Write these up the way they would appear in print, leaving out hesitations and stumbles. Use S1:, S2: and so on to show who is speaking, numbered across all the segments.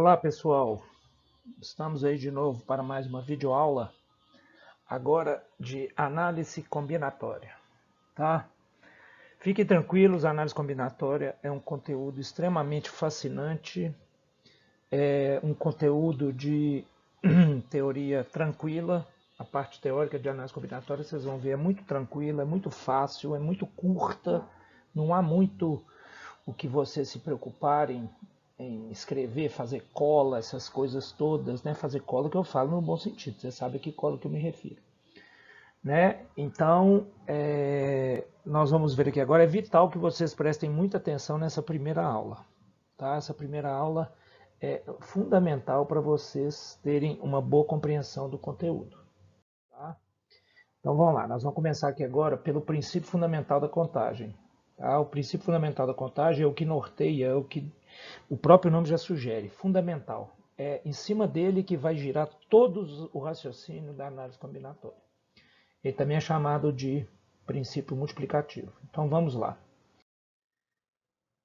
S1: Olá pessoal, estamos aí de novo para mais uma videoaula, agora de análise combinatória, tá? Fiquem tranquilos, a análise combinatória é um conteúdo extremamente fascinante, é um conteúdo de teoria tranquila. A parte teórica de análise combinatória, vocês vão ver, é muito tranquila, é muito fácil, é muito curta, não há muito o que vocês se preocuparem em escrever, fazer cola, essas coisas todas, né? Fazer cola que eu falo no bom sentido, você sabe a que cola que eu me refiro. Né? Então, nós vamos ver aqui agora, é vital que vocês prestem muita atenção nessa primeira aula. Tá? Essa primeira aula é fundamental para vocês terem uma boa compreensão do conteúdo. Tá? Então vamos lá, nós vamos começar aqui agora pelo princípio fundamental da contagem. Tá? O princípio fundamental da contagem é o que norteia, é o que o próprio nome já sugere, fundamental. É em cima dele que vai girar todo o raciocínio da análise combinatória. Ele também é chamado de princípio multiplicativo. Então vamos lá.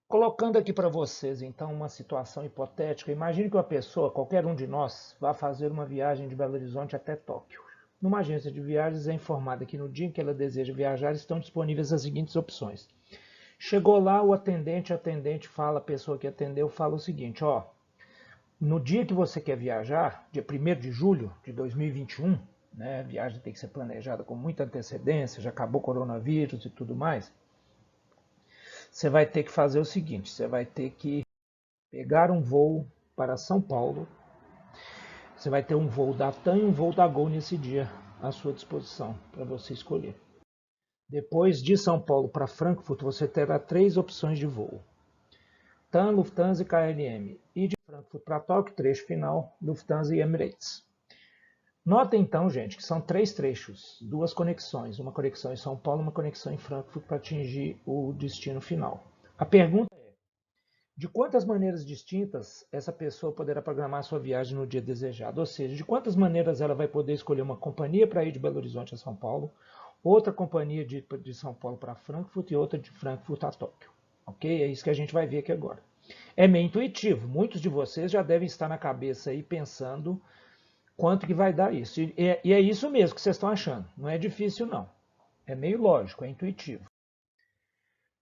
S1: Colocando aqui para vocês, então, uma situação hipotética. Imagine que uma pessoa, qualquer um de nós, vá fazer uma viagem de Belo Horizonte até Tóquio. Numa agência de viagens é informada que no dia em que ela deseja viajar estão disponíveis as seguintes opções. Chegou lá, o atendente fala, a pessoa que atendeu fala o seguinte, ó, no dia que você quer viajar, dia 1º de julho de 2021, né, a viagem tem que ser planejada com muita antecedência, já acabou o coronavírus e tudo mais, você vai ter que fazer o seguinte, você vai ter que pegar um voo para São Paulo, você vai ter um voo da TAM e um voo da Gol nesse dia à sua disposição, para você escolher. Depois de São Paulo para Frankfurt, você terá 3 opções de voo. TAM, Lufthansa e KLM. E de Frankfurt para Tóquio, trecho final, Lufthansa e Emirates. Nota então, gente, que são 3 trechos, 2 conexões, uma conexão em São Paulo e uma conexão em Frankfurt para atingir o destino final. A pergunta é, de quantas maneiras distintas essa pessoa poderá programar sua viagem no dia desejado? Ou seja, de quantas maneiras ela vai poder escolher uma companhia para ir de Belo Horizonte a São Paulo, outra companhia de São Paulo para Frankfurt e outra de Frankfurt a Tóquio. Ok? É isso que a gente vai ver aqui agora. É meio intuitivo. Muitos de vocês já devem estar na cabeça aí pensando quanto que vai dar isso. E é isso mesmo que vocês estão achando. Não é difícil, não. É meio lógico, é intuitivo.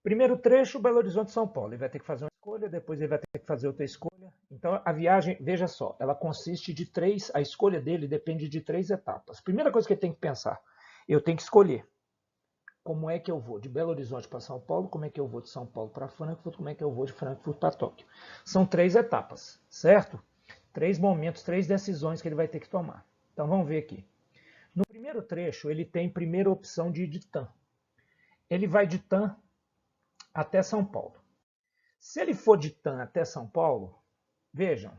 S1: Primeiro trecho, Belo Horizonte, São Paulo. Ele vai ter que fazer uma escolha, depois ele vai ter que fazer outra escolha. Então, a viagem, veja só, ela consiste de 3, a escolha dele depende de 3 etapas. Primeira coisa que ele tem que pensar, eu tenho que escolher como é que eu vou de Belo Horizonte para São Paulo, como é que eu vou de São Paulo para Frankfurt, como é que eu vou de Frankfurt para Tóquio. São 3 etapas, certo? 3 momentos, 3 decisões que ele vai ter que tomar. Então vamos ver aqui. No primeiro trecho, ele tem primeira opção de ir de TAM. Ele vai de TAM até São Paulo. Se ele for de TAM até São Paulo, vejam,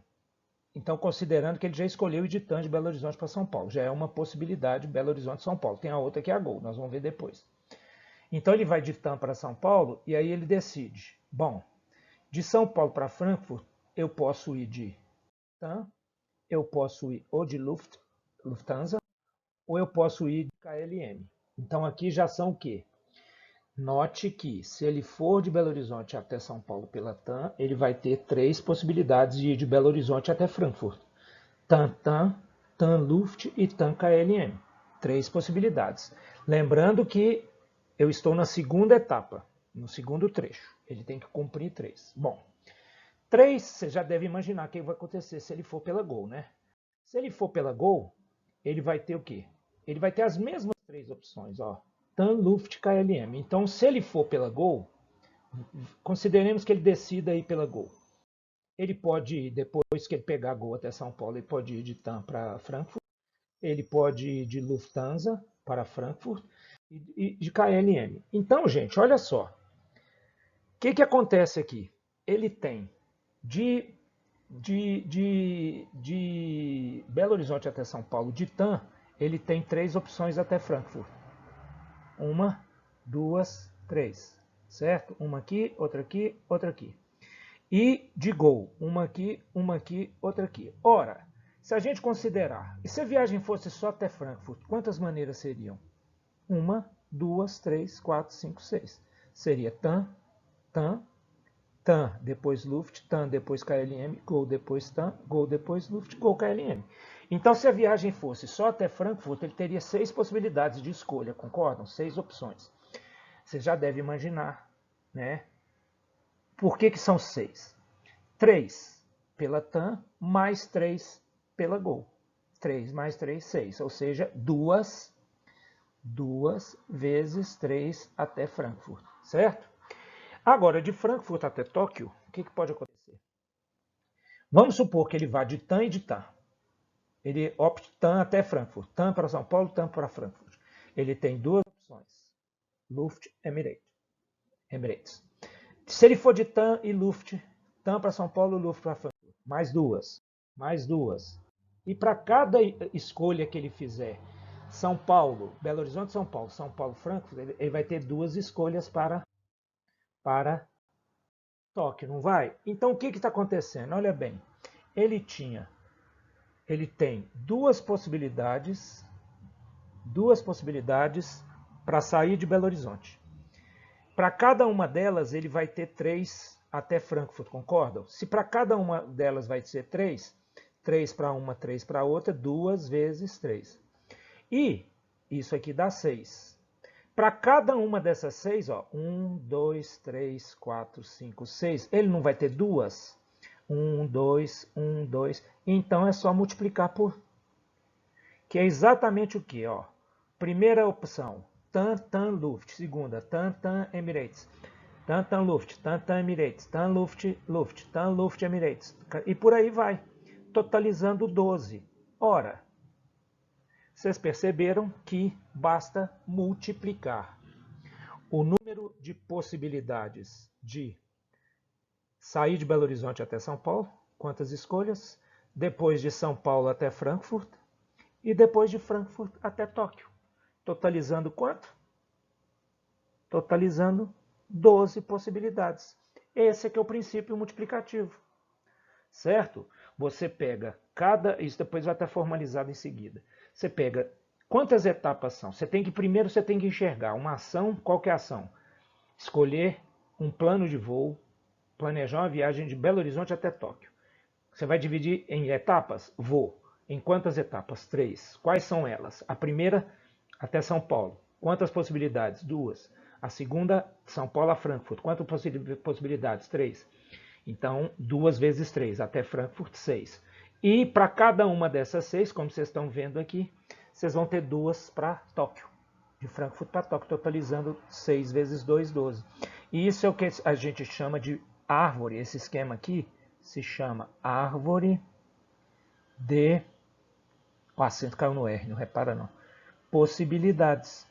S1: então considerando que ele já escolheu ir de TAM de Belo Horizonte para São Paulo, já é uma possibilidade Belo Horizonte-São Paulo. Tem a outra que é a Gol, nós vamos ver depois. Então ele vai de TAM para São Paulo e aí ele decide, bom, de São Paulo para Frankfurt eu posso ir de TAM, eu posso ir ou de Lufthansa, ou eu posso ir de KLM. Então aqui já são o quê? Note que se ele for de Belo Horizonte até São Paulo pela TAM, ele vai ter 3 possibilidades de ir de Belo Horizonte até Frankfurt. TAM, TAM Luft e TAM KLM. 3 possibilidades. Lembrando que eu estou na segunda etapa, no segundo trecho. Ele tem que cumprir 3. Bom, 3, você já deve imaginar o que vai acontecer se ele for pela Gol, né? Se ele for pela Gol, ele vai ter o quê? Ele vai ter as mesmas 3 opções, ó. TAM, Luft, KLM. Então, se ele for pela Gol, consideremos que ele decida ir pela Gol. Ele pode ir, depois que ele pegar a Gol até São Paulo, ele pode ir de TAM para Frankfurt, ele pode ir de Lufthansa para Frankfurt e de KLM. Então, gente, olha só. O que acontece aqui? Ele tem de Belo Horizonte até São Paulo, de TAM, ele tem 3 opções até Frankfurt. 1, 2, 3, certo? Uma aqui, outra aqui, outra aqui. E de Gol, uma aqui, outra aqui. Ora, se a gente considerar, e se a viagem fosse só até Frankfurt, quantas maneiras seriam? 1, 2, 3, 4, 5, 6. Seria TAM, TAM, TAN, depois Luft, TAN, depois KLM, Gol, depois TAN, Gol, depois Luft, Gol, KLM. Então, se a viagem fosse só até Frankfurt, ele teria 6 possibilidades de escolha, concordam? 6 opções. Você já deve imaginar, né? Por que são 6? 3 pela TAN, mais 3 pela Gol. 3 mais 3, 6. Ou seja, 2 vezes 3 até Frankfurt, certo? Agora, de Frankfurt até Tóquio, o que pode acontecer? Vamos supor que ele vá de TAN e de TAN. Ele opte TAN até Frankfurt. TAN para São Paulo, TAN para Frankfurt. Ele tem duas opções. Luft, Emirates. Se ele for de TAN e Luft, TAN para São Paulo, Luft para Frankfurt. Mais duas. E para cada escolha que ele fizer, São Paulo, Belo Horizonte, São Paulo, Frankfurt, ele vai ter duas escolhas para Tóquio, não vai? Então o que está acontecendo? Olha bem, ele tem duas possibilidades para sair de Belo Horizonte. Para cada uma delas ele vai ter 3 até Frankfurt, concordam? Se para cada uma delas vai ser 3 para uma, 3 para outra, 2 vezes 3. E isso aqui dá 6. Para cada uma dessas 6, 1, 2, 3, 4, 5, 6, ele não vai ter duas? 1, 2, 1, 2. Então é só multiplicar por. Que é exatamente o que? Primeira opção, TAN, TAN, Luft. Segunda, TAN, TAN, Emirates. TAN, TAN, Luft, TAN, TAN, Emirates. TAN, Luft, Luft, TAN, Luft, Emirates. E por aí vai, totalizando 12. Ora, vocês perceberam que basta multiplicar o número de possibilidades de sair de Belo Horizonte até São Paulo, quantas escolhas, depois de São Paulo até Frankfurt e depois de Frankfurt até Tóquio. Totalizando quanto? Totalizando 12 possibilidades. Esse aqui é o princípio multiplicativo, certo? Você pega isso depois vai estar formalizado em seguida. Você pega quantas etapas são? Primeiro você tem que enxergar uma ação. Qual que é a ação? Escolher um plano de voo, planejar uma viagem de Belo Horizonte até Tóquio. Você vai dividir em etapas? Vou. Em quantas etapas? 3. Quais são elas? A primeira, até São Paulo. Quantas possibilidades? 2. A segunda, São Paulo a Frankfurt. Quantas possibilidades? 3. Então, 2 vezes 3, até Frankfurt, 6. E para cada uma dessas 6, como vocês estão vendo aqui, vocês vão ter 2 para Tóquio. De Frankfurt para Tóquio, totalizando 6 vezes 2, 12. E isso é o que a gente chama de árvore. Esse esquema aqui se chama árvore de... O acento caiu no R, não repara não. Possibilidades.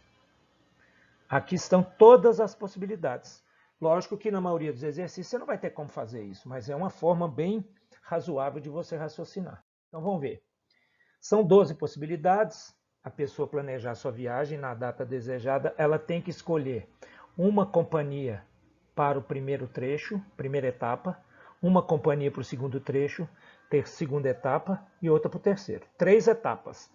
S1: Aqui estão todas as possibilidades. Lógico que na maioria dos exercícios você não vai ter como fazer isso, mas é uma forma bem razoável de você raciocinar. Então vamos ver. São 12 possibilidades. A pessoa planejar sua viagem na data desejada, ela tem que escolher uma companhia para o primeiro trecho, primeira etapa, uma companhia para o segundo trecho, segunda etapa e outra para o terceiro. 3 etapas.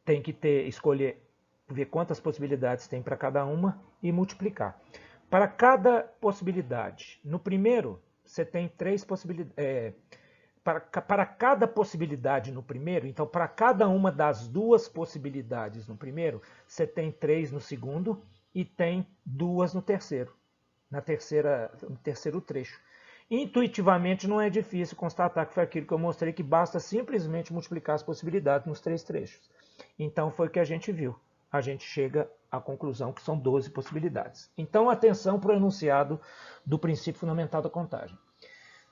S1: Tem que escolher, ver quantas possibilidades tem para cada uma e multiplicar. Para cada possibilidade, no primeiro, você tem 3 possibilidades. Para cada possibilidade no primeiro, então para cada uma das 2 possibilidades no primeiro, você tem 3 no segundo e tem 2 no terceiro, no terceiro trecho. Intuitivamente não é difícil constatar que foi aquilo que eu mostrei, que basta simplesmente multiplicar as possibilidades nos 3 trechos. Então foi o que a gente viu. A gente chega à conclusão que são 12 possibilidades. Então atenção para o enunciado do princípio fundamental da contagem.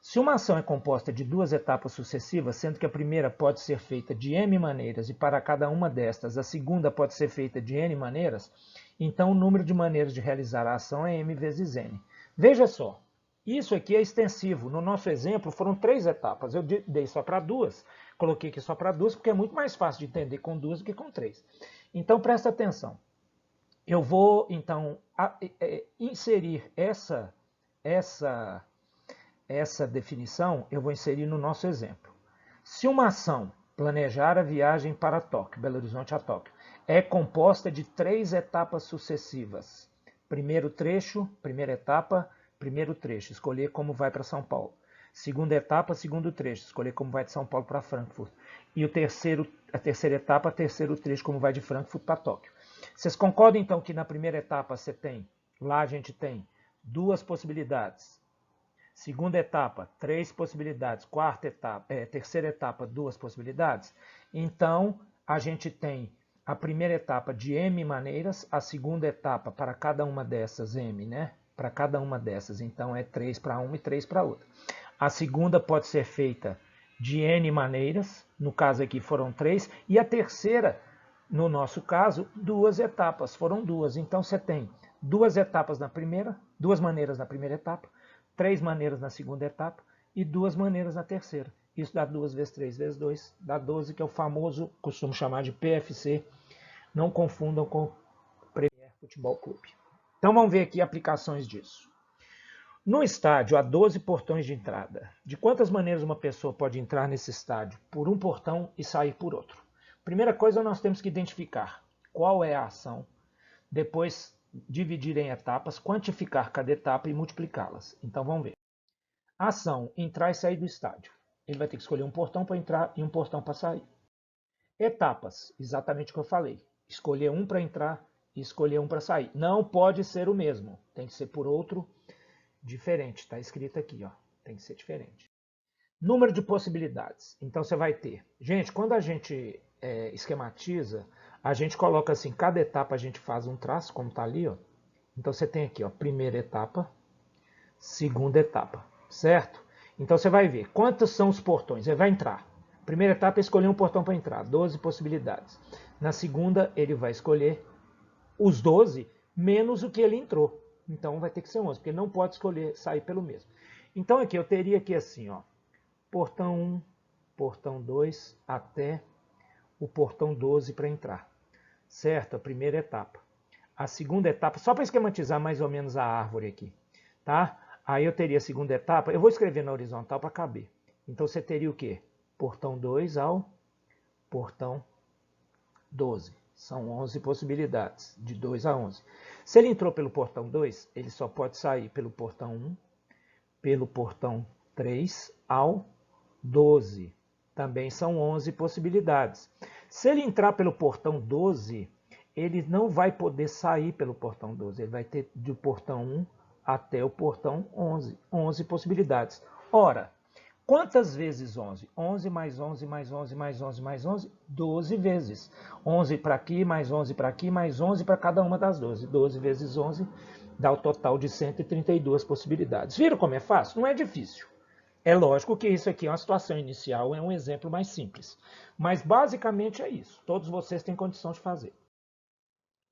S1: Se uma ação é composta de 2 etapas sucessivas, sendo que a primeira pode ser feita de N maneiras e para cada uma destas a segunda pode ser feita de N maneiras, então o número de maneiras de realizar a ação é M vezes N. Veja só, isso aqui é extensivo. No nosso exemplo foram 3 etapas. Eu dei só para 2, coloquei aqui só para 2 porque é muito mais fácil de entender com 2 do que com 3. Então presta atenção. Eu vou então inserir essa definição, eu vou inserir no nosso exemplo. Se uma ação, planejar a viagem para Tóquio, Belo Horizonte a Tóquio, é composta de 3 etapas sucessivas. Primeiro trecho, primeira etapa, primeiro trecho, escolher como vai para São Paulo. Segunda etapa, segundo trecho, escolher como vai de São Paulo para Frankfurt. E a terceira etapa, terceiro trecho, como vai de Frankfurt para Tóquio. Vocês concordam então que na primeira etapa lá a gente tem 2 possibilidades. Segunda etapa, 3 possibilidades. Terceira etapa, 2 possibilidades. Então, a gente tem a primeira etapa de M maneiras, a segunda etapa para cada uma dessas M, né? Para cada uma dessas. Então, é 3 para uma e 3 para outra. A segunda pode ser feita de N maneiras, no caso aqui foram 3, e a terceira, no nosso caso, 2 etapas, foram 2. Então, você tem 2 etapas na primeira, 2 maneiras na primeira etapa, 3 maneiras na segunda etapa e 2 maneiras na terceira. Isso dá 2 vezes 3 vezes 2, dá 12, que é o famoso, costumo chamar de PFC. Não confundam com o Premier Futebol Clube. Então vamos ver aqui aplicações disso. No estádio há 12 portões de entrada. De quantas maneiras uma pessoa pode entrar nesse estádio? Por um portão e sair por outro. Primeira coisa, nós temos que identificar qual é a ação. Depois, dividir em etapas, quantificar cada etapa e multiplicá-las. Então vamos ver. Ação, entrar e sair do estádio. Ele vai ter que escolher um portão para entrar e um portão para sair. Etapas, exatamente o que eu falei. Escolher um para entrar e escolher um para sair. Não pode ser o mesmo, tem que ser por outro diferente. Está escrito aqui, ó. Tem que ser diferente. Número de possibilidades. Então você vai ter. Gente, quando a gente esquematiza, a gente coloca assim, cada etapa a gente faz um traço, como está ali, ó. Então você tem aqui, ó, primeira etapa, segunda etapa, certo? Então você vai ver quantos são os portões. Ele vai entrar. Primeira etapa, escolher um portão para entrar, 12 possibilidades. Na segunda, ele vai escolher os 12 menos o que ele entrou. Então vai ter que ser 11, porque ele não pode escolher sair pelo mesmo. Então aqui eu teria aqui assim, ó, portão 1, portão 2 até o portão 12 para entrar. Certo? A primeira etapa. A segunda etapa, só para esquematizar mais ou menos a árvore aqui, tá? Aí eu teria a segunda etapa, eu vou escrever na horizontal para caber. Então você teria o quê? Portão 2 ao portão 12. São 11 possibilidades, de 2 a 11. Se ele entrou pelo portão 2, ele só pode sair pelo portão 1, pelo portão 3 ao 12. Também são 11 possibilidades. Se ele entrar pelo portão 12, ele não vai poder sair pelo portão 12. Ele vai ter do portão 1 até o portão 11. 11 possibilidades. Ora, quantas vezes 11? 11 mais 11 mais 11 mais 11 mais 11, 12 vezes. 11 para aqui, mais 11 para aqui, mais 11 para cada uma das 12. 12 vezes 11 dá o total de 132 possibilidades. Viram como é fácil? Não é difícil. É lógico que isso aqui é uma situação inicial, é um exemplo mais simples. Mas basicamente é isso. Todos vocês têm condição de fazer.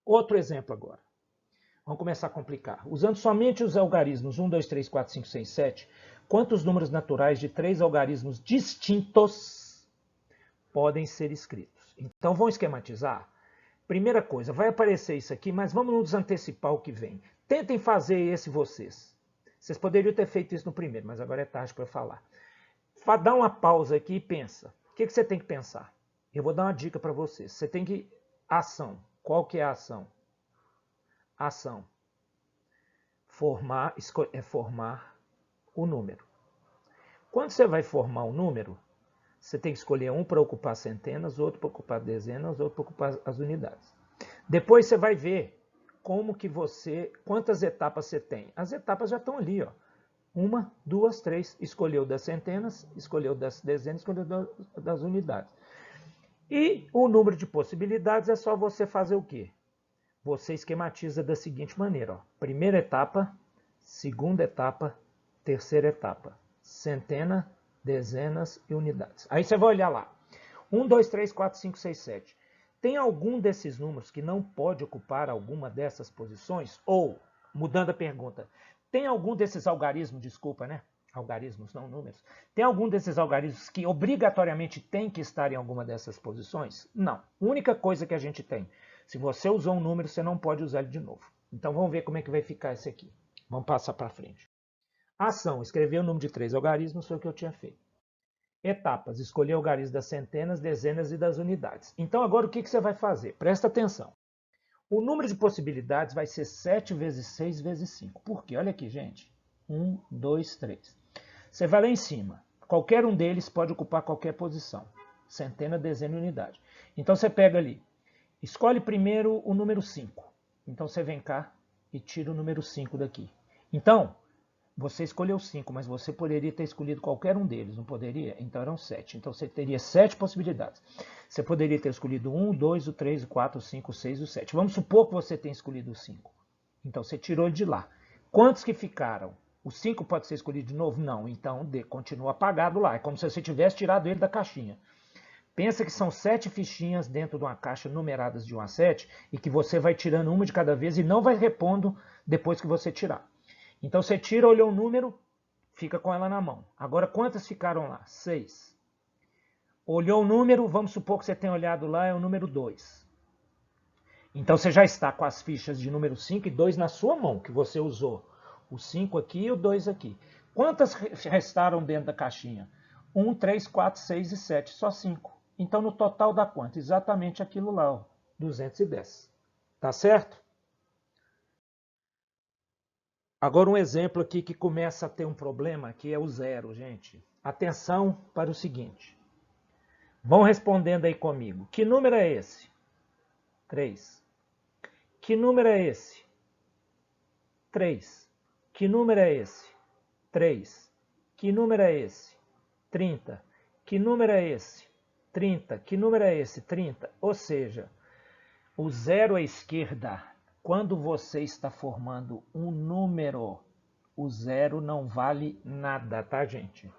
S1: Outro exemplo agora. Vamos começar a complicar. Usando somente os algarismos 1, 2, 3, 4, 5, 6, 7, quantos números naturais de 3 algarismos distintos podem ser escritos? Então, vamos esquematizar? Primeira coisa, vai aparecer isso aqui, mas vamos nos antecipar o que vem. Tentem fazer esse vocês. Vocês poderiam ter feito isso no primeiro, mas agora é tarde para eu falar. Dá uma pausa aqui e pensa. O que você tem que pensar? Eu vou dar uma dica para vocês. Você tem que... Ação. Qual que é a ação? Ação. Formar o número. Quando você vai formar um número, você tem que escolher um para ocupar centenas, outro para ocupar dezenas, outro para ocupar as unidades. Depois você vai ver quantas etapas você tem. As etapas já estão ali, ó. 1, 2, 3. Escolheu das centenas, escolheu das dezenas, escolheu das unidades. E o número de possibilidades é só você fazer o quê? Você esquematiza da seguinte maneira, ó. Primeira etapa, segunda etapa, terceira etapa. Centena, dezenas e unidades. Aí você vai olhar lá. 1, 2, 3, 4, 5, 6, 7. Tem algum desses números que não pode ocupar alguma dessas posições? Ou, mudando a pergunta, tem algum desses algarismos, desculpa, né? Algarismos, não números. Tem algum desses algarismos que obrigatoriamente tem que estar em alguma dessas posições? Não. A única coisa que a gente tem, se você usou um número, você não pode usar ele de novo. Então vamos ver como é que vai ficar esse aqui. Vamos passar para frente. Ação, escrever o número de 3 algarismos, foi o que eu tinha feito. Etapas, escolher algarismos das centenas, dezenas e das unidades. Então agora o que você vai fazer? Presta atenção. O número de possibilidades vai ser 7 vezes 6 vezes 5. Por quê? Olha aqui, gente. 1, 2, 3. Você vai lá em cima. Qualquer um deles pode ocupar qualquer posição. Centena, dezena e unidade. Então você pega ali. Escolhe primeiro o número 5. Então você vem cá e tira o número 5 daqui. Então, você escolheu 5, mas você poderia ter escolhido qualquer um deles, não poderia? Então eram 7. Então você teria 7 possibilidades. Você poderia ter escolhido 1, 2, o 3, o 4, o 5, o 6 e o 7. Vamos supor que você tenha escolhido o 5. Então você tirou ele de lá. Quantos que ficaram? O 5 pode ser escolhido de novo? Não. Então continua apagado lá. É como se você tivesse tirado ele da caixinha. Pensa que são 7 fichinhas dentro de uma caixa numeradas de 1 a 7 e que você vai tirando uma de cada vez e não vai repondo depois que você tirar. Então você tira, olhou o número, fica com ela na mão. Agora quantas ficaram lá? 6. Olhou o número, vamos supor que você tenha olhado lá, é o número 2. Então você já está com as fichas de número 5 e 2 na sua mão, que você usou. O 5 aqui e o 2 aqui. Quantas restaram dentro da caixinha? 1, 3, 4, 6 e 7. Só 5. Então no total dá quanto? Exatamente aquilo lá, ó, 210. Tá certo? Agora um exemplo aqui que começa a ter um problema, que é o 0, gente. Atenção para o seguinte. Vão respondendo aí comigo. Que número é esse? 3. Que número é esse? 3. Que número é esse? 3. Que número é esse? 30. Que número é esse? 30. Que número é esse? 30. Ou seja, o 0 à esquerda, quando você está formando um número, o 0 não vale nada, tá, gente?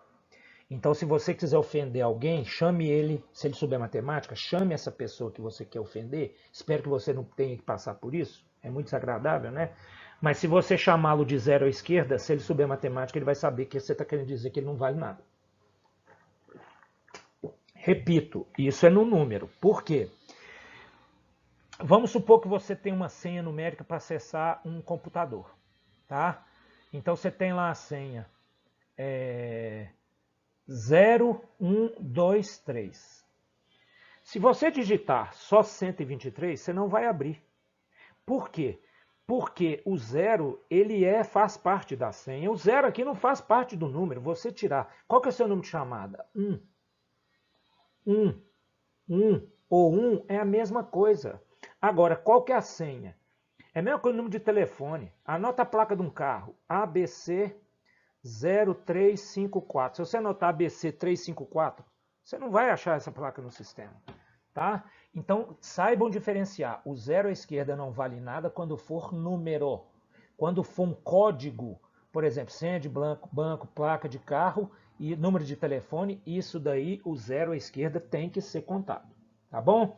S1: Então, se você quiser ofender alguém, chame ele, se ele souber matemática, chame essa pessoa que você quer ofender. Espero que você não tenha que passar por isso. É muito desagradável, né? Mas se você chamá-lo de 0 à esquerda, se ele souber matemática, ele vai saber que você está querendo dizer que ele não vale nada. Repito, isso é no número. Por quê? Vamos supor que você tem uma senha numérica para acessar um computador, tá? Então você tem lá a senha 0, 1, 2, 3. Se você digitar só 123, você não vai abrir. Por quê? Porque o 0, ele faz parte da senha. O 0 aqui não faz parte do número. Você tirar. Qual que é o seu número de chamada? 1. 1. 1 ou 1 é a mesma coisa. Agora, qual que é a senha? É a mesma coisa o número de telefone. Anota a placa de um carro. ABC 0354. Se você anotar ABC 354, você não vai achar essa placa no sistema. Tá? Então, saibam diferenciar. O 0 à esquerda não vale nada quando for número. Quando for um código, por exemplo, senha de banco, placa de carro e número de telefone, isso daí, o 0 à esquerda tem que ser contado. Tá bom?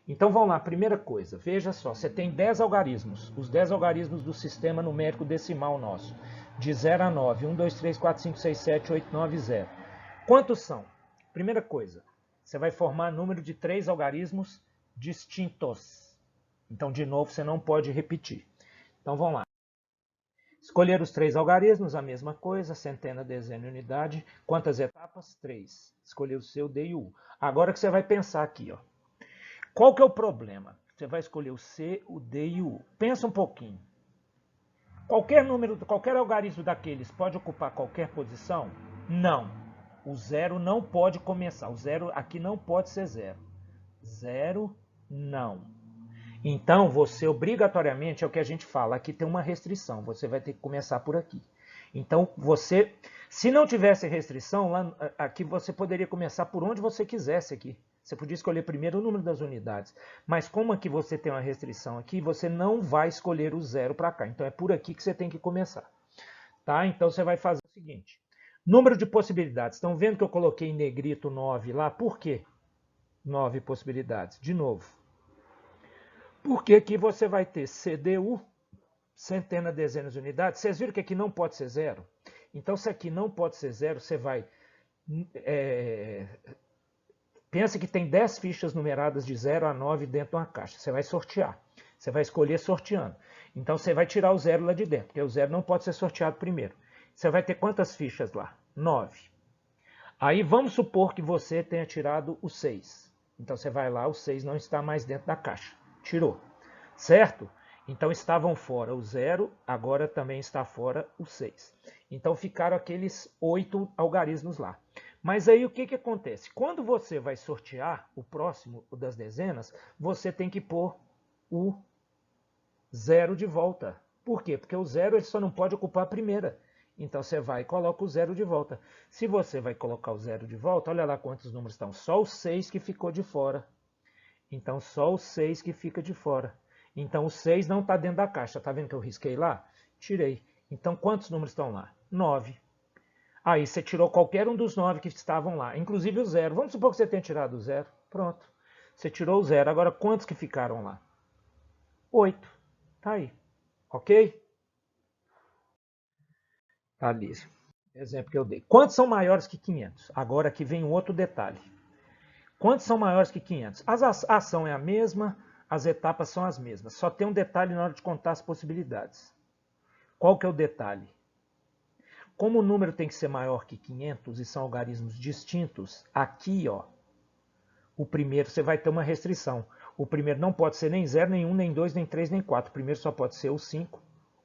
S1: Então vamos lá, primeira coisa, veja só, você tem 10 algarismos, os 10 algarismos do sistema numérico decimal nosso, de 0 a 9, 1, 2, 3, 4, 5, 6, 7, 8, 9, 0. Quantos são? Primeira coisa, você vai formar número de 3 algarismos distintos. Então, de novo, você não pode repetir. Então, vamos lá. Escolher os 3 algarismos, a mesma coisa, centena, dezena e unidade. Quantas etapas? 3. Escolher o seu D e o U. Agora que você vai pensar aqui, ó. Qual que é o problema? Você vai escolher o C, o D e o U. Pensa um pouquinho. Qualquer número, qualquer algarismo daqueles pode ocupar qualquer posição? Não. O 0 não pode começar. O 0 aqui não pode ser 0. 0, não. Então, você obrigatoriamente, é o que a gente fala, aqui tem uma restrição. Você vai ter que começar por aqui. Então, você, se não tivesse restrição, lá, aqui você poderia começar por onde você quisesse aqui. Você podia escolher primeiro o número das unidades. Mas como aqui você tem uma restrição aqui, você não vai escolher o 0 para cá. Então é por aqui que você tem que começar. Tá? Então você vai fazer o seguinte. Número de possibilidades. Estão vendo que eu coloquei em negrito 9 lá? Por quê? 9 possibilidades. De novo. Porque aqui você vai ter CDU, centena, dezenas de unidades. Vocês viram que aqui não pode ser 0? Então se aqui não pode ser 0, você vai... Pensa que tem 10 fichas numeradas de 0 a 9 dentro de uma caixa. Você vai sortear. Você vai escolher sorteando. Então você vai tirar o 0 lá de dentro, porque o 0 não pode ser sorteado primeiro. Você vai ter quantas fichas lá? 9. Aí vamos supor que você tenha tirado o 6. Então você vai lá, o 6 não está mais dentro da caixa. Tirou. Certo? Então estavam fora o 0, agora também está fora o 6. Então ficaram aqueles 8 algarismos lá. Mas aí o que acontece? Quando você vai sortear o próximo das dezenas, você tem que pôr o 0 de volta. Por quê? Porque o 0 ele só não pode ocupar a primeira. Então você vai e coloca o 0 de volta. Se você vai colocar o 0 de volta, olha lá quantos números estão. Só o 6 que ficou de fora. Então só o 6 que fica de fora. Então o 6 não está dentro da caixa. Está vendo que eu risquei lá? Tirei. Então quantos números estão lá? 9. Aí você tirou qualquer um dos 9 que estavam lá, inclusive o 0. Vamos supor que você tenha tirado o 0. Pronto. Você tirou o 0. Agora quantos que ficaram lá? 8. Tá aí. Ok? Tá ali. Exemplo que eu dei. Quantos são maiores que 500? Agora aqui vem um outro detalhe. Quantos são maiores que 500? A ação é a mesma, as etapas são as mesmas. Só tem um detalhe na hora de contar as possibilidades. Qual que é o detalhe? Como o número tem que ser maior que 500 e são algarismos distintos, aqui, ó, o primeiro você vai ter uma restrição. O primeiro não pode ser nem 0, nem 1, nem 2, nem 3, nem 4. O primeiro só pode ser o 5,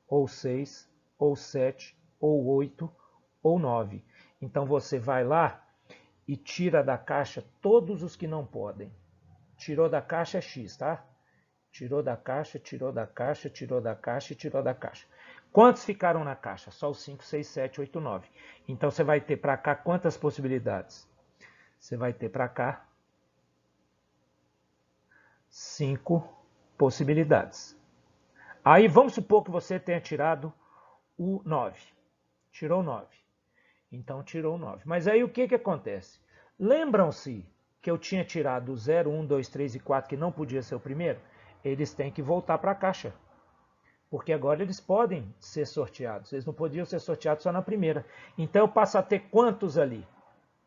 S1: ou 6, ou 7, ou 8, ou 9. Então você vai lá e tira da caixa todos os que não podem. Tirou da caixa é X, tá? Tirou da caixa, tirou da caixa, tirou da caixa e tirou da caixa. Quantos ficaram na caixa? Só os 5, 6, 7, 8, 9. Então você vai ter para cá quantas possibilidades? Você vai ter para cá 5 possibilidades. Aí vamos supor que você tenha tirado o 9. Tirou 9. Então tirou 9. Mas aí o que acontece? Lembram-se que eu tinha tirado o 0, 1, 2, 3 e 4 que não podia ser o primeiro? Eles têm que voltar para a caixa. Porque agora eles podem ser sorteados. Eles não podiam ser sorteados só na primeira. Então eu passo a ter quantos ali?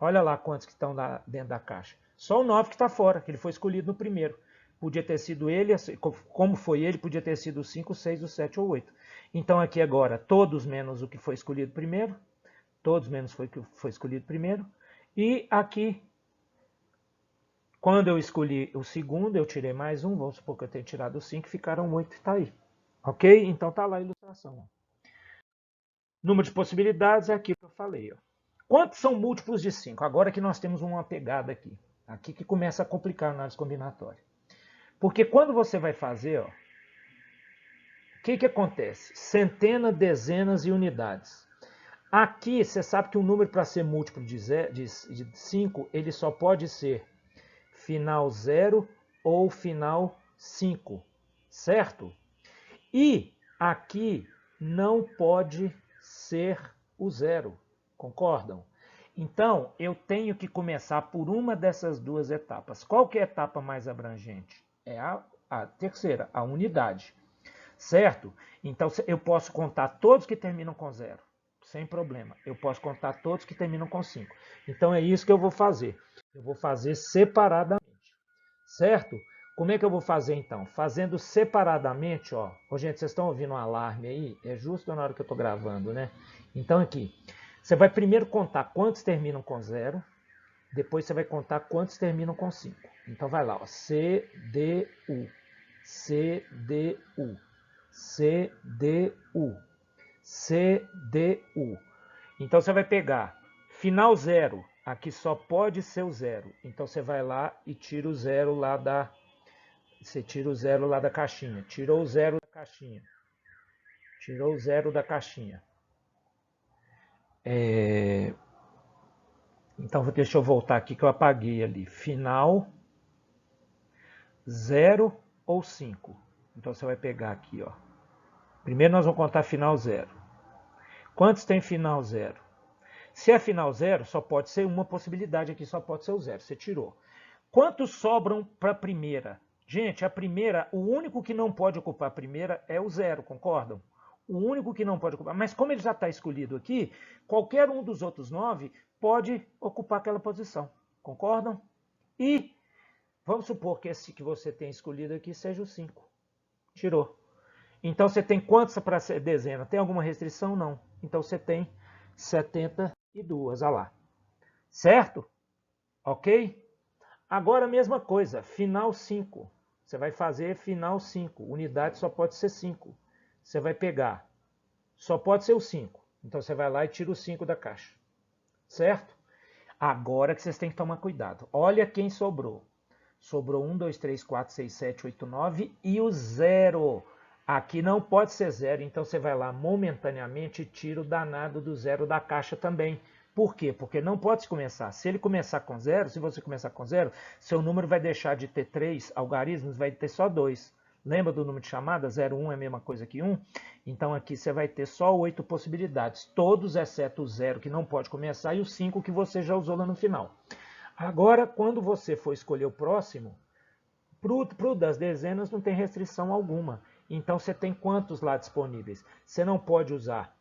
S1: Olha lá quantos que estão lá dentro da caixa. Só o 9 que está fora, que ele foi escolhido no primeiro. Podia ter sido ele, como foi ele, podia ter sido o 5, o 6, o 7 ou o 8. Então aqui agora, todos menos o que foi escolhido primeiro. Todos menos o que foi escolhido primeiro. E aqui, quando eu escolhi o segundo, eu tirei mais um. Vamos supor que eu tenha tirado o 5, ficaram 8 e está aí. Ok? Então tá lá a ilustração. Número de possibilidades é aquilo que eu falei. Ó. Quantos são múltiplos de 5? Agora que nós temos uma pegada aqui. Aqui que começa a complicar a análise combinatória. Porque quando você vai fazer, ó, o que acontece? Centena, dezenas e unidades. Aqui você sabe que um número para ser múltiplo de 5, ele só pode ser final 0 ou final 5, certo? E aqui não pode ser o 0, concordam? Então, eu tenho que começar por uma dessas duas etapas. Qual que é a etapa mais abrangente? É a terceira, a unidade, certo? Então, eu posso contar todos que terminam com 0, sem problema. Eu posso contar todos que terminam com 5. Então, é isso que eu vou fazer. Eu vou fazer separadamente, certo? Como é que eu vou fazer então? Fazendo separadamente, ó. Ô, gente, vocês estão ouvindo um alarme aí? É justo na hora que eu estou gravando, né? Então aqui, você vai primeiro contar quantos terminam com 0, depois você vai contar quantos terminam com 5. Então vai lá, ó. C, D, U, C, D, U, C, D, U, C, D, U. Então você vai pegar final 0, aqui só pode ser o 0. Então você vai lá e tira o 0 lá da... Você tira o 0 lá da caixinha. Tirou o 0 da caixinha. Tirou o 0 da caixinha. Então, deixa eu voltar aqui que eu apaguei ali. Final 0 ou 5. Então, você vai pegar aqui, ó. Primeiro nós vamos contar final 0. Quantos tem final 0? Se é final 0, só pode ser uma possibilidade aqui, só pode ser o 0. Você tirou. Quantos sobram para a primeira? Gente, a primeira, o único que não pode ocupar a primeira é o 0, concordam? O único que não pode ocupar. Mas como ele já está escolhido aqui, qualquer um dos outros 9 pode ocupar aquela posição. Concordam? E vamos supor que esse que você tem escolhido aqui seja o 5. Tirou. Então você tem quantos para ser dezena? Tem alguma restrição? Não. Então você tem 72, olha lá. Certo? Ok? Agora a mesma coisa, final 5. Você vai fazer final 5. Unidade só pode ser 5. Você vai pegar, só pode ser o 5. Então você vai lá e tira o 5 da caixa. Certo? Agora que vocês têm que tomar cuidado. Olha quem sobrou. Sobrou 1, 2, 3, 4, 6, 7, 8, 9 e o 0. Aqui não pode ser 0, então você vai lá momentaneamente e tira o danado do 0 da caixa também. Por quê? Porque não pode começar. Se ele começar com 0, se você começar com 0, seu número vai deixar de ter 3 algarismos, vai ter só 2. Lembra do número de chamada? 0, 1 é a mesma coisa que 1? Então aqui você vai ter só 8 possibilidades. Todos exceto o 0 que não pode começar e o 5 que você já usou lá no final. Agora, quando você for escolher o próximo, para o das dezenas não tem restrição alguma. Então você tem quantos lá disponíveis? Você não pode usar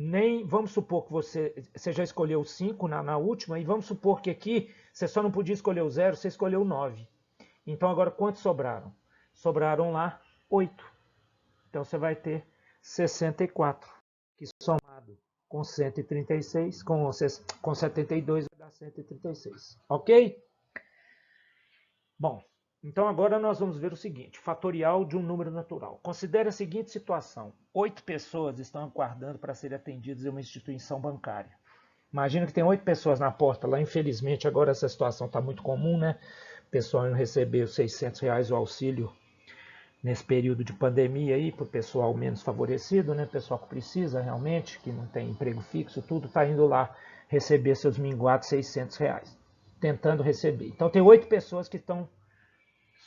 S1: nem, vamos supor que você já escolheu 5 na última, e vamos supor que aqui você só não podia escolher o 0, você escolheu o 9. Então agora quantos sobraram? Sobraram lá 8. Então você vai ter 64, que somado com 136, com 72 vai dar 136. Ok? Bom, então agora nós vamos ver o seguinte, fatorial de um número natural. Considere a seguinte situação, 8 pessoas estão aguardando para serem atendidas em uma instituição bancária. Imagina que tem 8 pessoas na porta lá, infelizmente agora essa situação está muito comum, né? O pessoal não recebeu os R$600 o auxílio nesse período de pandemia aí, para o pessoal menos favorecido, né? Pessoal que precisa realmente, que não tem emprego fixo, tudo está indo lá receber seus minguados R$600, tentando receber. Então tem 8 pessoas que estão...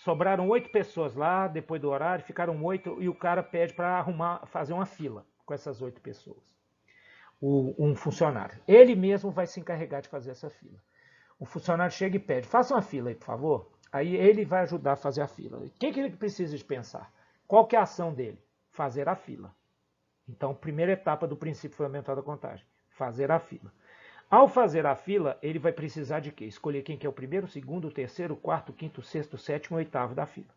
S1: Sobraram 8 pessoas lá, depois do horário, ficaram 8 e o cara pede para fazer uma fila com essas 8 pessoas. Um funcionário. Ele mesmo vai se encarregar de fazer essa fila. O funcionário chega e pede, faça uma fila aí, por favor. Aí ele vai ajudar a fazer a fila. O que ele precisa de pensar? Qual que é a ação dele? Fazer a fila. Então, primeira etapa do princípio fundamental da contagem, fazer a fila. Ao fazer a fila, ele vai precisar de quê? Escolher quem que é o primeiro, o segundo, o terceiro, o quarto, o quinto, o sexto, o sétimo e o oitavo da fila.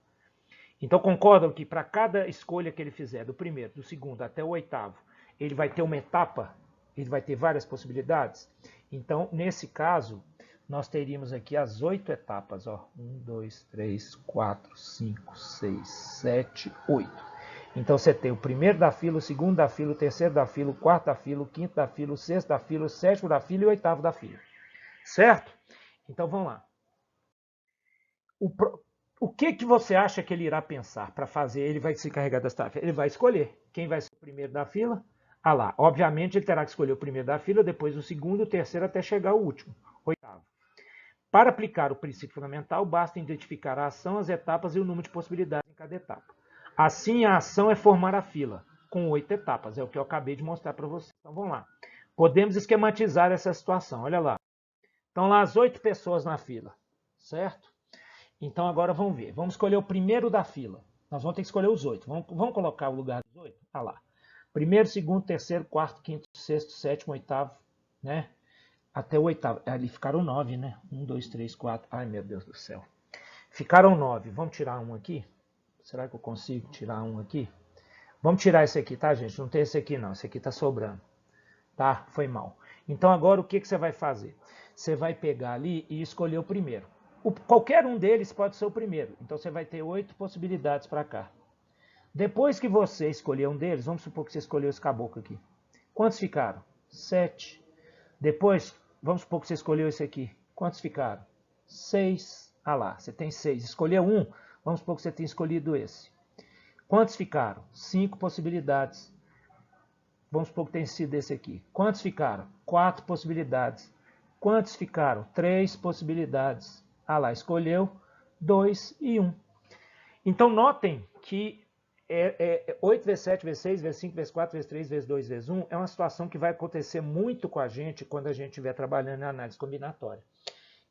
S1: Então concordam que para cada escolha que ele fizer, do primeiro, do segundo até o oitavo, ele vai ter uma etapa, ele vai ter várias possibilidades? Então, nesse caso, nós teríamos aqui as 8 etapas. Ó. 1, 2, 3, 4, 5, 6, 7, 8. Então você tem o primeiro da fila, o segundo da fila, o terceiro da fila, o quarto da fila, o quinto da fila, o sexto da fila, o sétimo da fila e o oitavo da fila. Certo? Então vamos lá. O que você acha que ele irá pensar para fazer? Ele vai se encarregar das tarefas. Ele vai escolher quem vai ser o primeiro da fila. Ah lá, obviamente ele terá que escolher o primeiro da fila, depois o segundo, o terceiro até chegar ao último, oitavo. Para aplicar o princípio fundamental, basta identificar a ação, as etapas e o número de possibilidades em cada etapa. Assim, a ação é formar a fila, com 8 etapas, é o que eu acabei de mostrar para vocês. Então, vamos lá. Podemos esquematizar essa situação, olha lá. Estão lá as 8 pessoas na fila, certo? Então, agora vamos ver. Vamos escolher o primeiro da fila. Nós vamos ter que escolher os 8. Vamos colocar o lugar dos 8? Olha lá. Primeiro, segundo, terceiro, quarto, quinto, sexto, sétimo, oitavo, né? Até o oitavo. Ali ficaram 9, né? 1, 2, 3, 4. Ai, meu Deus do céu. Ficaram 9. Vamos tirar um aqui? Será que eu consigo tirar um aqui? Vamos tirar esse aqui, tá, gente? Não tem esse aqui, não. Esse aqui tá sobrando. Tá? Foi mal. Então, agora, o que você vai fazer? Você vai pegar ali e escolher o primeiro. Qualquer um deles pode ser o primeiro. Então, você vai ter 8 possibilidades para cá. Depois que você escolher um deles, vamos supor que você escolheu esse caboclo aqui. Quantos ficaram? 7. Depois, vamos supor que você escolheu esse aqui. Quantos ficaram? 6. Ah lá, você tem 6. Escolheu um, vamos supor que você tenha escolhido esse. Quantos ficaram? 5 possibilidades. Vamos supor que tenha sido esse aqui. Quantos ficaram? 4 possibilidades. Quantos ficaram? 3 possibilidades. Ah lá, escolheu 2 e 1. Então, notem que 8 vezes 7 vezes 6 vezes 5 vezes 4 vezes 3 vezes 2 vezes 1 é uma situação que vai acontecer muito com a gente quando a gente estiver trabalhando em análise combinatória.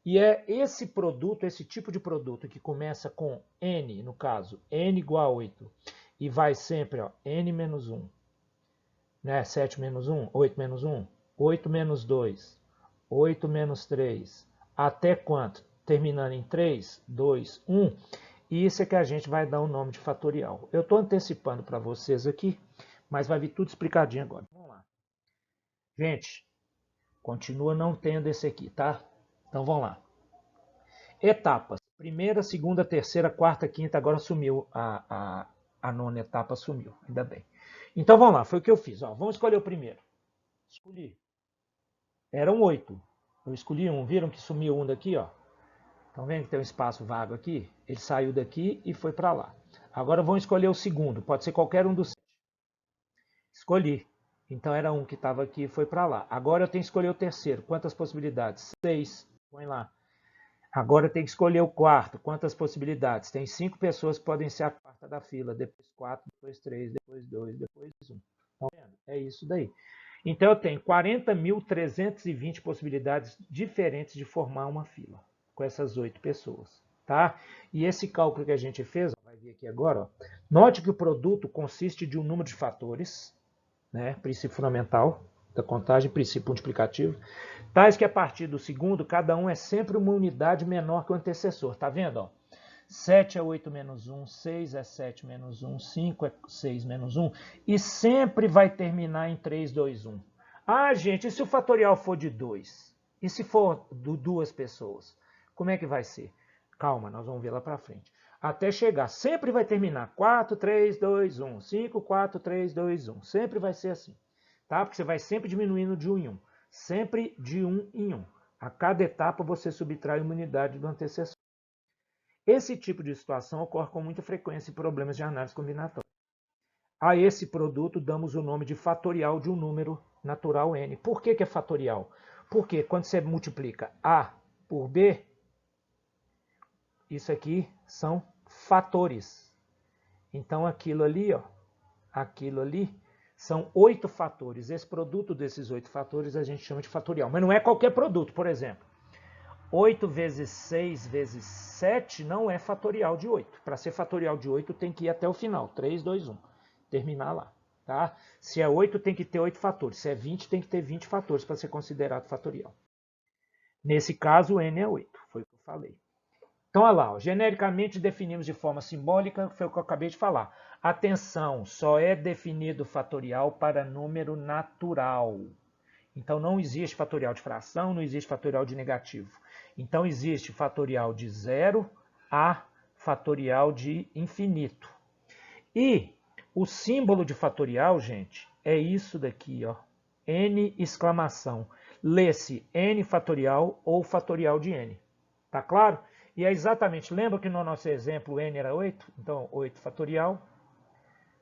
S1: E é esse produto, esse tipo de produto que começa com n, no caso, n igual a 8, e vai sempre, ó, n menos 1, né? 7 menos 1, 8 menos 1, 8 menos 2, 8 menos 3, até quanto? Terminando em 3, 2, 1, e isso é que a gente vai dar o nome de fatorial. Eu estou antecipando para vocês aqui, mas vai vir tudo explicadinho agora. Vamos lá. Gente, continua não tendo esse aqui, tá? Então vamos lá. Etapas. Primeira, segunda, terceira, quarta, quinta, agora sumiu a nona etapa, sumiu, ainda bem. Então vamos lá, foi o que eu fiz. Ó, vamos escolher o primeiro. Escolhi. Eram 8. Eu escolhi um, viram que sumiu um daqui, ó. Estão vendo que tem um espaço vago aqui? Ele saiu daqui e foi para lá. Agora vamos escolher o segundo, pode ser qualquer um dos 7. Escolhi. Então era um que estava aqui e foi para lá. Agora eu tenho que escolher o terceiro. Quantas possibilidades? 6. Põe lá. Agora eu tenho que escolher o quarto. Quantas possibilidades? Tem 5 pessoas que podem ser a quarta da fila. Depois 4, depois 3, depois 2, depois 1. Estão vendo? É isso daí. Então eu tenho 40.320 possibilidades diferentes de formar uma fila com essas 8 pessoas. Tá? E esse cálculo que a gente fez, vai vir aqui agora, ó, note que o produto consiste de um número de fatores, né, princípio fundamental da contagem, princípio multiplicativo, tais que a partir do segundo, cada um é sempre uma unidade menor que o antecessor. Tá vendo? Ó? 7 é 8 menos 1, 6 é 7 menos 1, 5 é 6 menos 1, e sempre vai terminar em 3, 2, 1. Ah, gente, e se o fatorial for de 2? E se for de 2 pessoas? Como é que vai ser? Calma, nós vamos ver lá para frente. Até chegar, sempre vai terminar 4, 3, 2, 1, 5, 4, 3, 2, 1. Sempre vai ser assim, tá? Porque você vai sempre diminuindo de 1 em 1. Sempre de 1 em 1. A cada etapa você subtrai uma unidade do antecessor. Esse tipo de situação ocorre com muita frequência em problemas de análise combinatória. A esse produto damos o nome de fatorial de um número natural n. Por que é fatorial? Porque quando você multiplica A por B, isso aqui são fatores. Então aquilo ali, ó, aquilo ali são 8 fatores. Esse produto desses 8 fatores a gente chama de fatorial. Mas não é qualquer produto, por exemplo. 8 vezes 6 vezes 7 não é fatorial de 8. Para ser fatorial de 8 tem que ir até o final. 3, 2, 1. Terminar lá. Tá? Se é 8 tem que ter 8 fatores. Se é 20 tem que ter 20 fatores para ser considerado fatorial. Nesse caso, n é 8. Foi o que eu falei. Então, olha lá, ó, genericamente definimos de forma simbólica, foi o que eu acabei de falar. Atenção, só é definido fatorial para número natural. Então, não existe fatorial de fração, não existe fatorial de negativo. Então, existe fatorial de 0 a fatorial de infinito. E o símbolo de fatorial, gente, é isso daqui, ó. N exclamação. Lê-se N fatorial ou fatorial de N. Tá claro? E é exatamente, lembra que no nosso exemplo n era 8? Então, 8 fatorial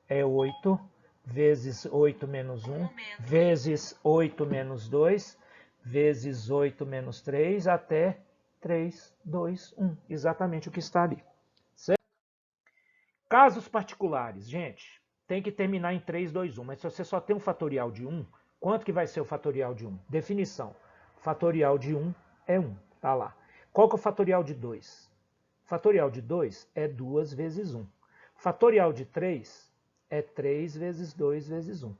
S1: é 8 vezes 8 menos 1, vezes 8 menos 2, vezes 8 menos 3, até 3, 2, 1. Exatamente o que está ali. Certo? Casos particulares, gente, tem que terminar em 3, 2, 1. Mas se você só tem um fatorial de 1, quanto que vai ser o fatorial de 1? Definição. Fatorial de 1 é 1. Tá lá. Qual que é o fatorial de 2? Fatorial de 2 é 2 vezes 1. Fatorial de 3 é 3 vezes 2 vezes 1.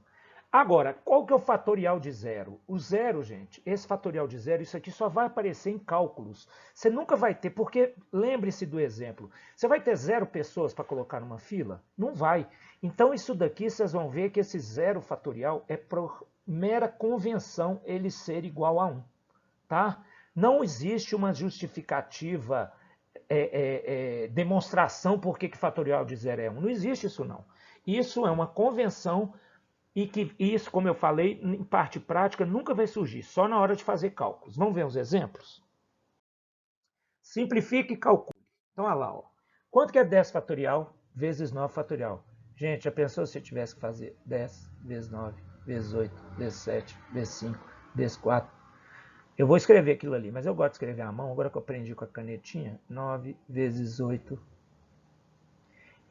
S1: Agora, qual que é o fatorial de 0? O 0, gente, esse fatorial de 0, isso aqui só vai aparecer em cálculos. Você nunca vai ter, porque lembre-se do exemplo. Você vai ter 0 pessoas para colocar numa fila? Não vai. Então, isso daqui, vocês vão ver que esse 0 fatorial é por mera convenção ele ser igual a 1. Tá? Não existe uma justificativa, demonstração por que fatorial de 0 é 1. Não existe isso, não. Isso é uma convenção e que isso, como eu falei, em parte prática, nunca vai surgir, só na hora de fazer cálculos. Vamos ver os exemplos? Simplifique e calcule. Então, olha lá. Ó. Quanto que é 10 fatorial vezes 9 fatorial? Gente, já pensou se eu tivesse que fazer 10 vezes 9, vezes 8, vezes 7, vezes 5, vezes 4? Eu vou escrever aquilo ali, mas eu gosto de escrever à mão, agora que eu aprendi com a canetinha. 9 vezes 8.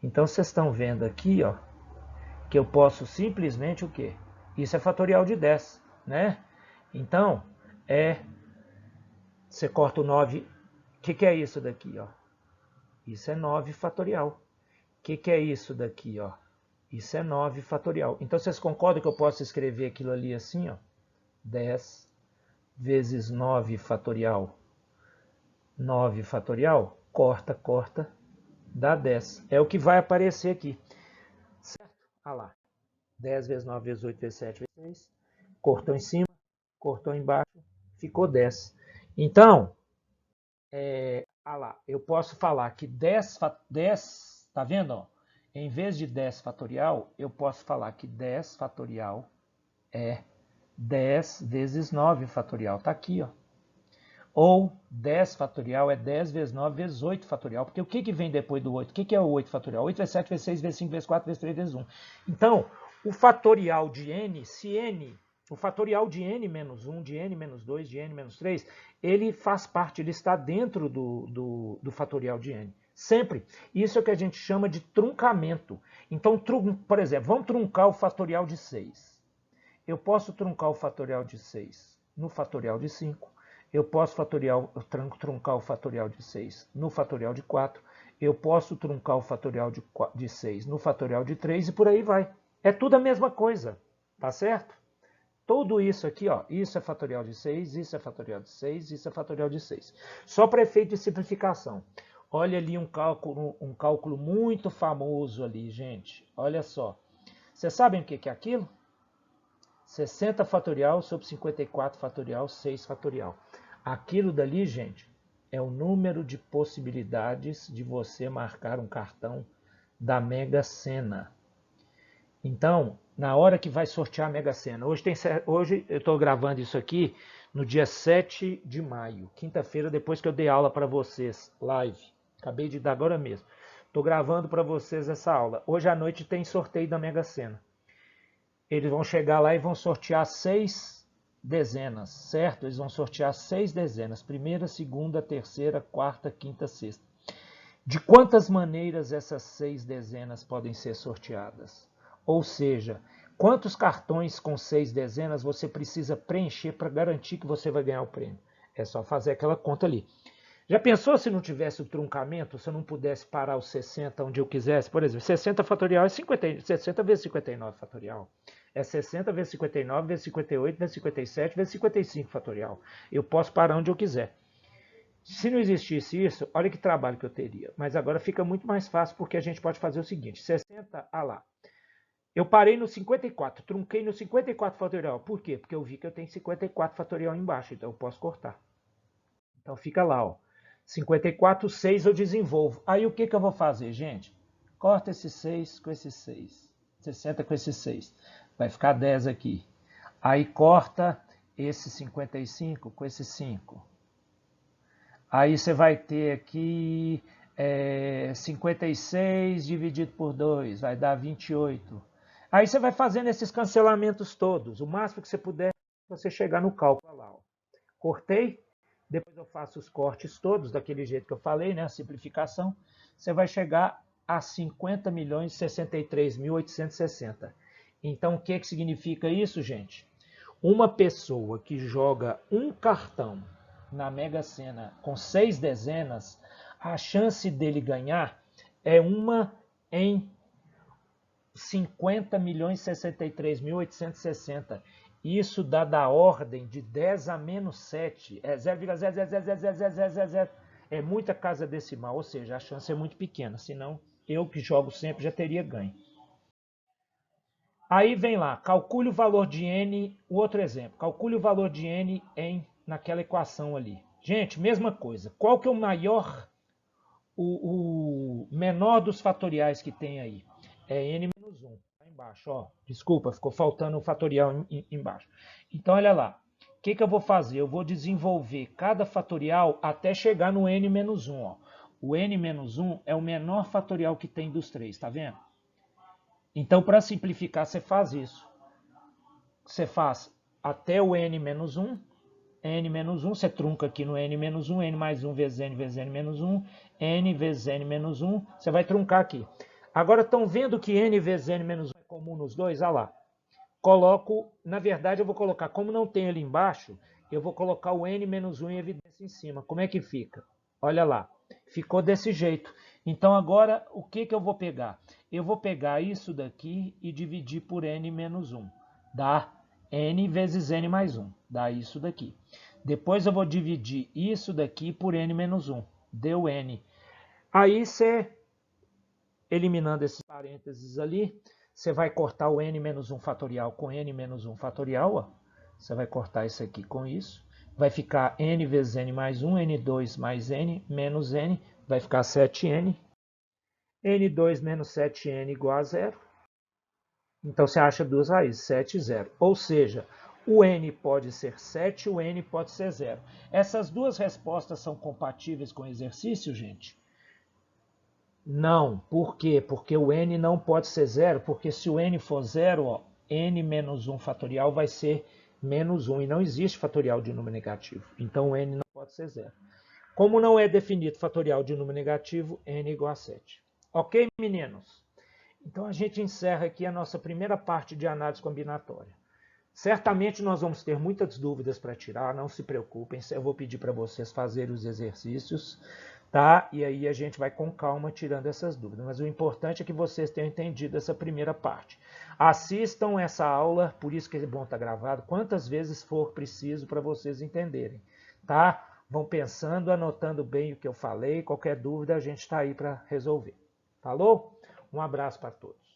S1: Então, vocês estão vendo aqui, ó, que eu posso simplesmente o quê? Isso é fatorial de 10, né? Então, você corta o 9. O que é isso daqui, ó? Isso é 9 fatorial. O que é isso daqui, ó? Isso é 9 fatorial. Então, vocês concordam que eu posso escrever aquilo ali assim, ó? 10 vezes 9 fatorial. 9 fatorial, corta, corta, dá 10. É o que vai aparecer aqui. Certo? Olha lá. 10 vezes 9 vezes 8 vezes 7 vezes 6. Cortou em cima, cortou embaixo, ficou 10. Então, Ah lá, eu posso falar que 10, tá vendo? Ó? Em vez de 10 fatorial, eu posso falar que 10 fatorial é 10 vezes 9 fatorial. Tá aqui, ó. Ou 10 fatorial é 10 vezes 9 vezes 8 fatorial. Porque o que vem depois do 8? O que é o 8 fatorial? 8 vezes 7 vezes 6 vezes 5 vezes 4 vezes 3 vezes 1. Então, o fatorial de n, se n, o fatorial de n menos 1, de n menos 2, de n menos 3, ele faz parte, ele está dentro do fatorial de n. Sempre. Isso é o que a gente chama de truncamento. Então, por exemplo, vamos truncar o fatorial de 6. Eu posso truncar o fatorial de 6 no fatorial de 5. Eu posso truncar o fatorial de 6 no fatorial de 4. Eu posso truncar o fatorial de 6 no fatorial de 3 e por aí vai. É tudo a mesma coisa, tá certo? Tudo isso aqui, ó, isso é fatorial de 6, isso é fatorial de 6, isso é fatorial de 6. Só para efeito de simplificação. Olha ali um cálculo muito famoso ali, gente. Olha só. Vocês sabem o que é aquilo? 60 fatorial sobre 54 fatorial, 6 fatorial. Aquilo dali, gente, é o número de possibilidades de você marcar um cartão da Mega Sena. Então, na hora que vai sortear a Mega Sena, hoje eu estou gravando isso aqui no dia 7 de maio, quinta-feira, depois que eu dei aula para vocês, live. Acabei de dar agora mesmo. Estou gravando para vocês essa aula. Hoje à noite tem sorteio da Mega Sena. Eles vão chegar lá e vão sortear 6 dezenas, certo? Eles vão sortear 6 dezenas, primeira, segunda, terceira, quarta, quinta, sexta. De quantas maneiras essas 6 dezenas podem ser sorteadas? Ou seja, quantos cartões com 6 dezenas você precisa preencher para garantir que você vai ganhar o prêmio? É só fazer aquela conta ali. Já pensou se não tivesse o truncamento, se eu não pudesse parar os 60 onde eu quisesse? Por exemplo, 60 fatorial é 60 vezes 59 fatorial. É 60 vezes 59 vezes 58 vezes 57 vezes 55 fatorial. Eu posso parar onde eu quiser. Se não existisse isso, olha que trabalho que eu teria. Mas agora fica muito mais fácil porque a gente pode fazer o seguinte. 60, lá. Eu parei no 54, trunquei no 54 fatorial. Por quê? Porque eu vi que eu tenho 54 fatorial embaixo, então eu posso cortar. Então fica lá, ó. 54, 6 eu desenvolvo. Aí o que eu vou fazer, gente? Corta esse 6 com esse 6. 60 com esse 6. Vai ficar 10 aqui. Aí corta esse 55 com esse 5. Aí você vai ter aqui 56 dividido por 2, vai dar 28. Aí você vai fazendo esses cancelamentos todos, o máximo que você puder, você chegar no cálculo lá. Ó. Cortei, depois eu faço os cortes todos, daquele jeito que eu falei, né, a simplificação. Você vai chegar a 50.063.860. Então, o que significa isso, gente? Uma pessoa que joga um cartão na Mega Sena com 6 dezenas, a chance dele ganhar é 1 em 50.063.860. Isso dá da ordem de 10 a menos 7. É 0,0000000. É muita casa decimal, ou seja, a chance é muito pequena. Senão, eu que jogo sempre já teria ganho. Aí vem lá, calcule o valor de n, o outro exemplo. Calcule o valor de n naquela equação ali. Gente, mesma coisa. Qual que é o maior, o menor dos fatoriais que tem aí? É n menos 1. Lá embaixo, ó. Desculpa, ficou faltando o fatorial embaixo. Então, olha lá. O que eu vou fazer? Eu vou desenvolver cada fatorial até chegar no n menos 1. Ó. O n menos 1 é o menor fatorial que tem dos três, tá vendo? Então, para simplificar, você faz isso. Você faz até o n menos 1, n menos 1, você trunca aqui no n menos 1, n mais 1 vezes n menos 1, n vezes n menos 1, você vai truncar aqui. Agora, estão vendo que n vezes n menos 1 é comum nos dois? Olha lá. Coloco, na verdade, eu vou colocar, como não tem ali embaixo, eu vou colocar o n menos 1 em evidência em cima. Como é que fica? Olha lá, ficou desse jeito. Então, agora, o que eu vou pegar? Eu vou pegar isso daqui e dividir por n menos 1. Dá n vezes n mais 1. Dá isso daqui. Depois eu vou dividir isso daqui por n menos 1. Deu n. Aí você, eliminando esses parênteses ali, você vai cortar o n menos 1 fatorial com n menos 1 fatorial. Ó. Você vai cortar isso aqui com isso. vai ficar n vezes n mais 1, n2 mais n menos n, vai ficar 7n. n2 menos 7n igual a 0. Então, você acha duas raízes, 7 e 0. Ou seja, o n pode ser 7, o n pode ser 0. Essas duas respostas são compatíveis com o exercício, gente? Não. Por quê? Porque o n não pode ser 0, porque se o n for 0, ó, n menos 1 fatorial vai ser menos 1, e não existe fatorial de número negativo. Então, o n não pode ser 0. Como não é definido fatorial de número negativo, n igual a 7. Ok, meninos? Então, a gente encerra aqui a nossa primeira parte de análise combinatória. Certamente nós vamos ter muitas dúvidas para tirar, não se preocupem, eu vou pedir para vocês fazerem os exercícios, tá? E aí a gente vai com calma tirando essas dúvidas. Mas o importante é que vocês tenham entendido essa primeira parte. Assistam essa aula, por isso que é bom estar gravado, quantas vezes for preciso para vocês entenderem, tá? Vão pensando, anotando bem o que eu falei, qualquer dúvida a gente está aí para resolver. Falou? Um abraço para todos.